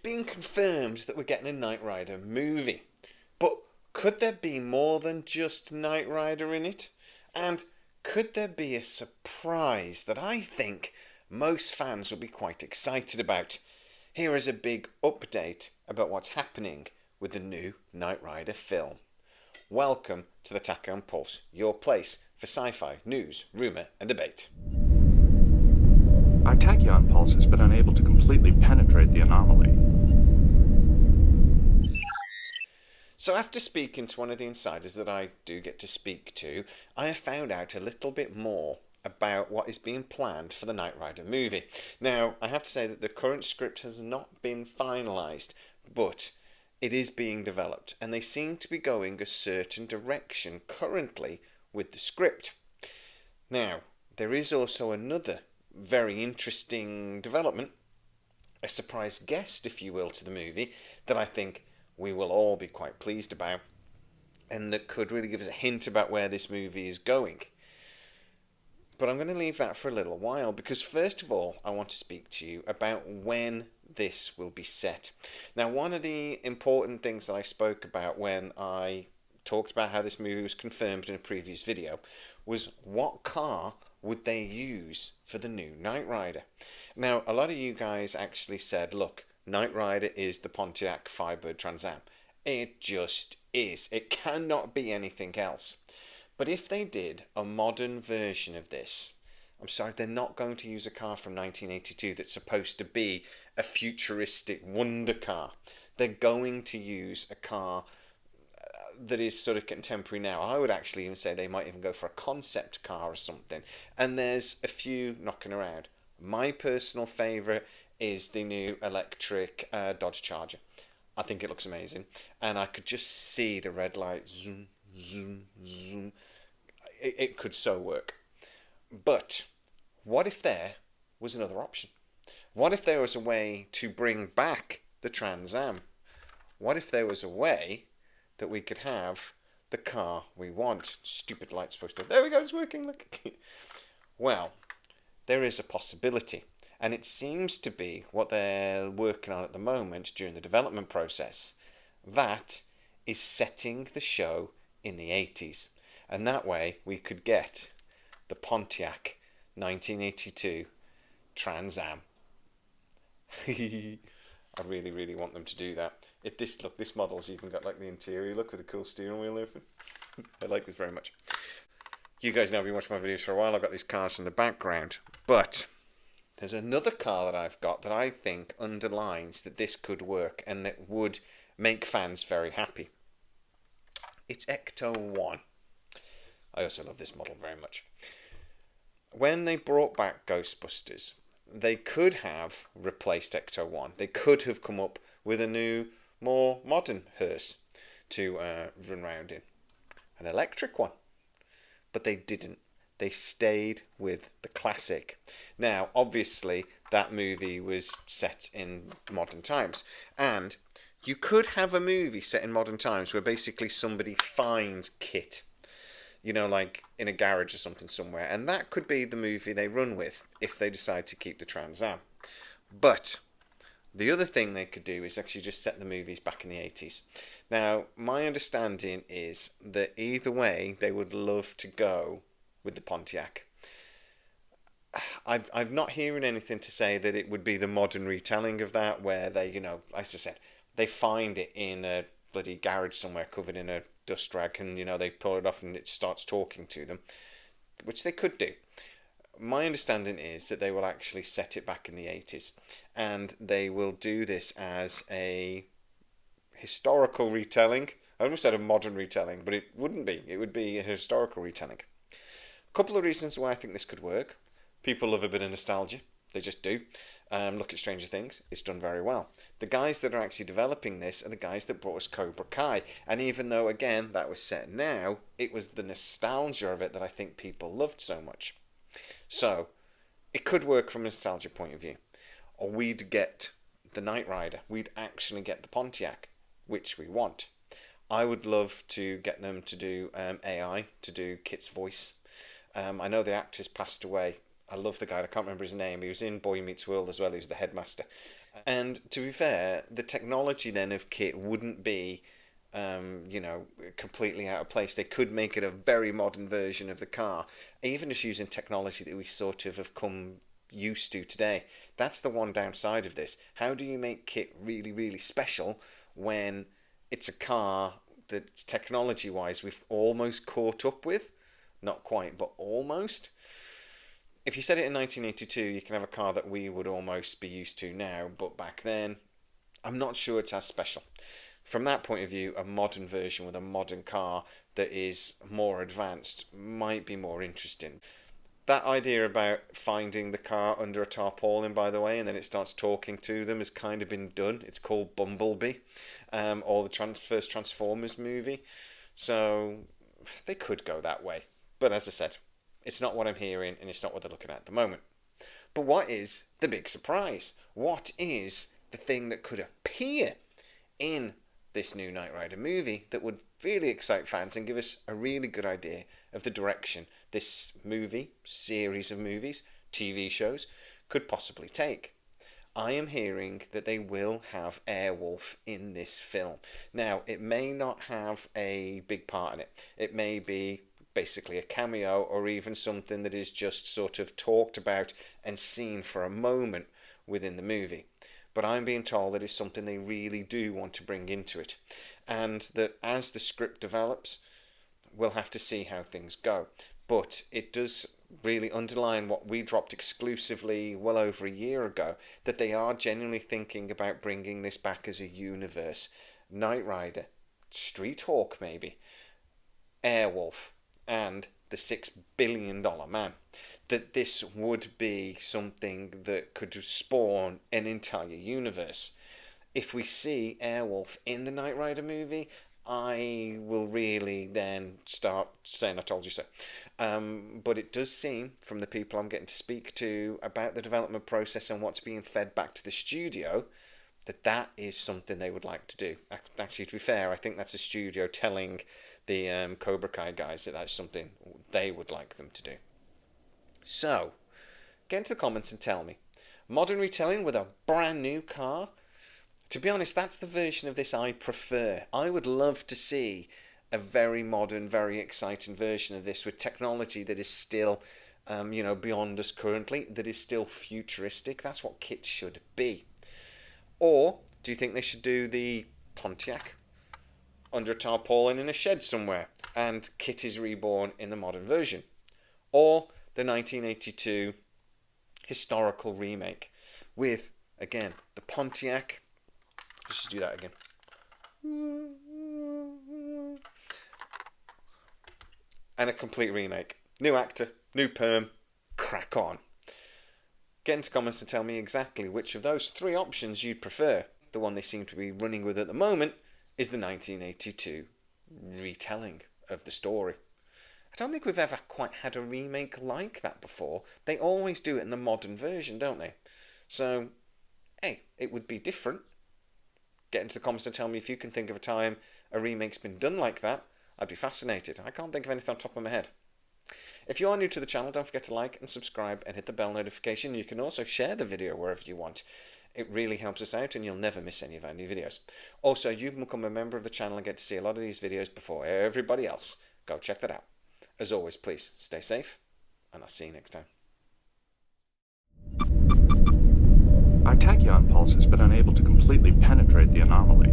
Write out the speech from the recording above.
been confirmed that we're getting a Knight Rider movie. But could there be more than just Knight Rider in it? And could there be a surprise that I think most fans will be quite excited about? Here is a big update about what's happening with the new Knight Rider film. Welcome to the Taco & Pulse, your place for sci-fi, news, rumour and debate. Our tachyon pulse has been unable to completely penetrate the anomaly. So after speaking to one of the insiders that I do get to speak to, I have found out a little bit more about what is being planned for the Knight Rider movie. Now, I have to say that the current script has not been finalised, but it is being developed, and they seem to be going a certain direction currently with the script. Now, there is also another very interesting development, a surprise guest, if you will, to the movie that I think we will all be quite pleased about, and that could really give us a hint about where this movie is going. But I'm going to leave that for a little while, because first of all, I want to speak to you about when this will be set. Now, one of the important things that I spoke about when I talked about how this movie was confirmed in a previous video was what car would they use for the new Knight Rider. Now, a lot of you guys actually said, look, Knight Rider is the Pontiac Firebird Trans Am. It just is. It cannot be anything else. But if they did a modern version of this, I'm sorry, they're not going to use a car from 1982 that's supposed to be a futuristic wonder car. They're going to use a car that is sort of contemporary now. I would actually even say they might even go for a concept car or something. And there's a few knocking around. My personal favourite is the new electric Dodge Charger. I think it looks amazing. And I could just see the red light zoom, zoom, zoom. It could so work. But what if there was another option? What if there was a way to bring back the Trans Am? What if there was a way that we could have the car we want? Stupid light's supposed to... There we go, it's working, look. Well, there is a possibility. And it seems to be what they're working on at the moment during the development process. That is setting the show in the 80s. And that way we could get the Pontiac 1982 Trans Am. I really, really want them to do that. This model's even got like the interior look with a cool steering wheel over. I like this very much. You guys know I've been watching my videos for a while. I've got these cars in the background. But there's another car that I've got that I think underlines that this could work and that would make fans very happy. It's Ecto-1. I also love this model very much. When they brought back Ghostbusters, they could have replaced Ecto-1. They could have come up with a new, more modern hearse to run around in. An electric one. But they didn't. They stayed with the classic. Now, obviously, that movie was set in modern times. And you could have a movie set in modern times where basically somebody finds Kitt, you know, like in a garage or something somewhere. And that could be the movie they run with if they decide to keep the Trans Am. But the other thing they could do is actually just set the movies back in the 80s. Now, my understanding is that either way, they would love to go with the Pontiac. I've not hearing anything to say that it would be the modern retelling of that, where they, you know, as I said, they find it in a bloody garage somewhere covered in a dust rag, and, you know, they pull it off and it starts talking to them, which they could do. My understanding is that they will actually set it back in the 80s, and they will do this as a historical retelling. I almost said a modern retelling, but it wouldn't be. It would be a historical retelling. A couple of reasons why I think this could work. People love a bit of nostalgia. They just do. Look at Stranger Things. It's done very well. The guys that are actually developing this are the guys that brought us Cobra Kai. And even though, again, that was set now, it was the nostalgia of it that I think people loved so much. So, it could work from a nostalgia point of view. Or we'd get the Knight Rider. We'd actually get the Pontiac, which we want. I would love to get them to do AI, to do Kitt's voice. I know the actor's passed away. I love the guy. I can't remember his name. He was in Boy Meets World as well. He was the headmaster. And to be fair, the technology then of Kitt wouldn't be, completely out of place. They could make it a very modern version of the car, even just using technology that we sort of have come used to today. That's the one downside of this. How do you make Kitt really, really special when it's a car that technology wise we've almost caught up with? Not quite, but almost. If you said it in 1982, you can have a car that we would almost be used to now, but back then, I'm not sure it's as special. From that point of view, a modern version with a modern car that is more advanced might be more interesting. That idea about finding the car under a tarpaulin, by the way, and then it starts talking to them has kind of been done. It's called Bumblebee, or the first Transformers movie. So they could go that way. But as I said, it's not what I'm hearing, and it's not what they're looking at the moment. But what is the big surprise? What is the thing that could appear in this new Knight Rider movie that would really excite fans and give us a really good idea of the direction this movie, series of movies, TV shows could possibly take? I am hearing that they will have Airwolf in this film. Now, it may not have a big part in it. It may be basically a cameo, or even something that is just sort of talked about and seen for a moment within the movie. But I'm being told that it's something they really do want to bring into it, and that as the script develops, we'll have to see how things go. But it does really underline what we dropped exclusively well over a year ago, that they are genuinely thinking about bringing this back as a universe. Knight Rider, Street Hawk maybe, Airwolf, and the $6 billion man. That this would be something that could spawn an entire universe. If we see Airwolf in the Knight Rider movie, I will really then start saying I told you so. But it does seem, from the people I'm getting to speak to about the development process and what's being fed back to the studio, that is something they would like to do. Actually, to be fair, I think that's a studio telling the Cobra Kai guys that that's something they would like them to do. So, get into the comments and tell me. Modern retelling with a brand new car? To be honest, that's the version of this I prefer. I would love to see a very modern, very exciting version of this with technology that is still, beyond us currently, that is still futuristic. That's what Kitt should be. Or do you think they should do the Pontiac under a tarpaulin in a shed somewhere, and Kitt is reborn in the modern version? Or the 1982 historical remake with, again, the Pontiac. Let's just do that again. And a complete remake. New actor, new perm, crack on. Get into comments and tell me exactly which of those three options you'd prefer. The one they seem to be running with at the moment is the 1982 retelling of the story. I don't think we've ever quite had a remake like that before. They always do it in the modern version, don't they? So, hey, it would be different. Get into the comments and tell me if you can think of a time a remake's been done like that. I'd be fascinated. I can't think of anything on top of my head. If you are new to the channel, don't forget to like and subscribe and hit the bell notification. You can also share the video wherever you want. It really helps us out and you'll never miss any of our new videos. Also, you can become a member of the channel and get to see a lot of these videos before everybody else. Go check that out. As always, please stay safe and I'll see you next time. Our tachyon pulse has been unable to completely penetrate the anomaly.